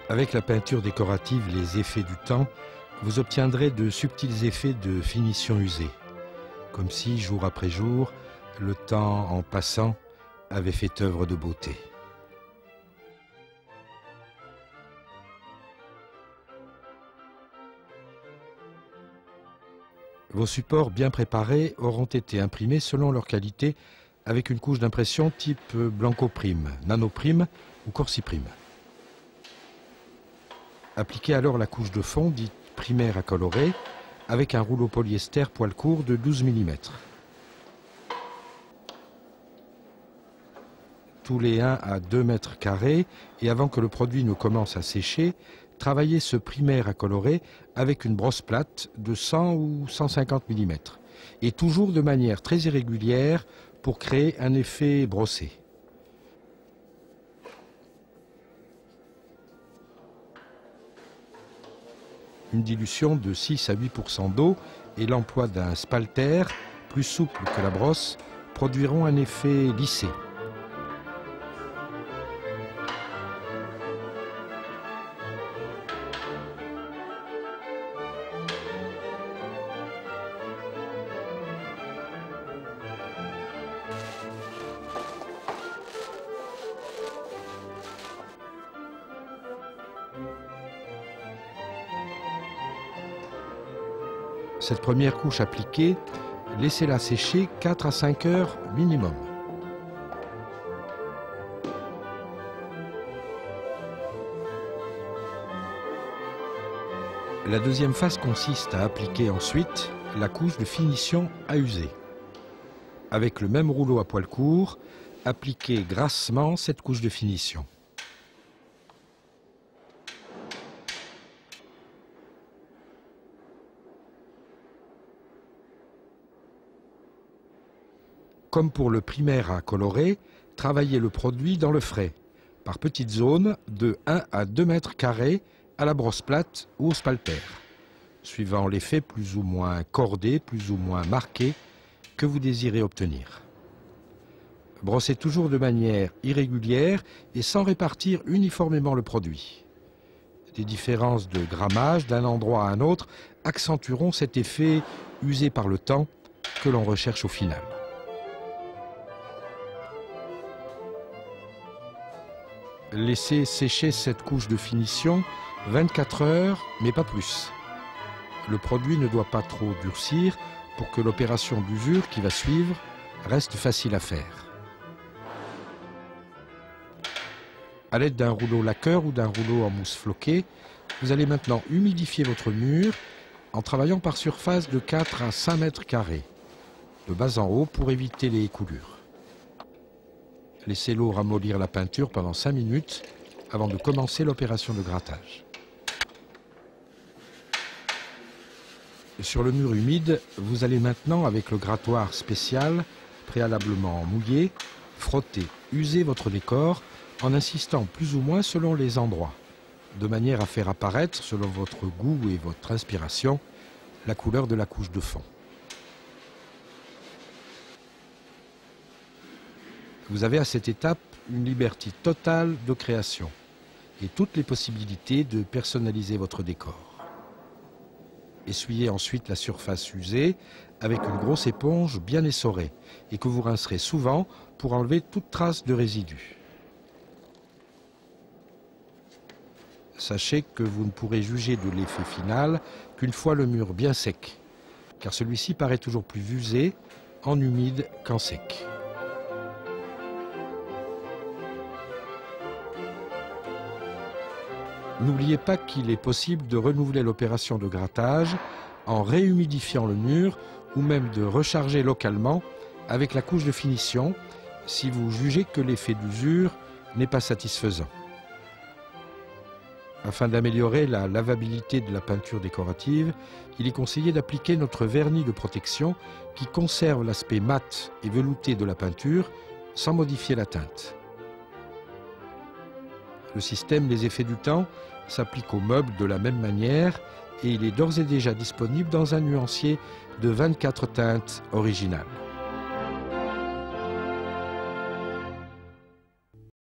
Avec la peinture décorative Les effets du temps, vous obtiendrez de subtils effets de finition usée, comme si, jour après jour, le temps, en passant, avait fait œuvre de beauté. Vos supports bien préparés auront été imprimés selon leur qualité avec une couche d'impression type Blanco-Prime, Nano-Prime ou Corsi-Prime. Appliquez alors la couche de fond dite primaire à colorer avec un rouleau polyester poil court de 12 mm. Tous les 1 à 2 mètres carrés et avant que le produit ne commence à sécher, travaillez ce primaire à colorer avec une brosse plate de 100 ou 150 mm et toujours de manière très irrégulière pour créer un effet brossé. Une dilution de 6 à 8% d'eau et l'emploi d'un spalter plus souple que la brosse produiront un effet lissé. Cette première couche appliquée, laissez-la sécher 4 à 5 heures minimum. La deuxième phase consiste à appliquer ensuite la couche de finition à user. Avec le même rouleau à poil court, appliquez grassement cette couche de finition. Comme pour le primaire à colorer, travaillez le produit dans le frais, par petites zones de 1 à 2 mètres carrés à la brosse plate ou au spalter, suivant l'effet plus ou moins cordé, plus ou moins marqué que vous désirez obtenir. Brossez toujours de manière irrégulière et sans répartir uniformément le produit. Des différences de grammage d'un endroit à un autre accentueront cet effet usé par le temps que l'on recherche au final. Laissez sécher cette couche de finition 24 heures, mais pas plus. Le produit ne doit pas trop durcir pour que l'opération d'usure qui va suivre reste facile à faire. À l'aide d'un rouleau lacqueur ou d'un rouleau en mousse floquée, vous allez maintenant humidifier votre mur en travaillant par surface de 4 à 5 mètres carrés, de bas en haut pour éviter les coulures. Laissez l'eau ramollir la peinture pendant 5 minutes avant de commencer l'opération de grattage. Sur le mur humide, vous allez maintenant, avec le grattoir spécial, préalablement mouillé, frotter, user votre décor en insistant plus ou moins selon les endroits, de manière à faire apparaître, selon votre goût et votre inspiration, la couleur de la couche de fond. Vous avez à cette étape une liberté totale de création et toutes les possibilités de personnaliser votre décor. Essuyez ensuite la surface usée avec une grosse éponge bien essorée et que vous rincerez souvent pour enlever toute trace de résidus. Sachez que vous ne pourrez juger de l'effet final qu'une fois le mur bien sec, car celui-ci paraît toujours plus usé en humide qu'en sec. N'oubliez pas qu'il est possible de renouveler l'opération de grattage en réhumidifiant le mur ou même de recharger localement avec la couche de finition si vous jugez que l'effet d'usure n'est pas satisfaisant. Afin d'améliorer la lavabilité de la peinture décorative, il est conseillé d'appliquer notre vernis de protection qui conserve l'aspect mat et velouté de la peinture sans modifier la teinte. Le système Les effets du temps s'applique aux meubles de la même manière et il est d'ores et déjà disponible dans un nuancier de 24 teintes originales.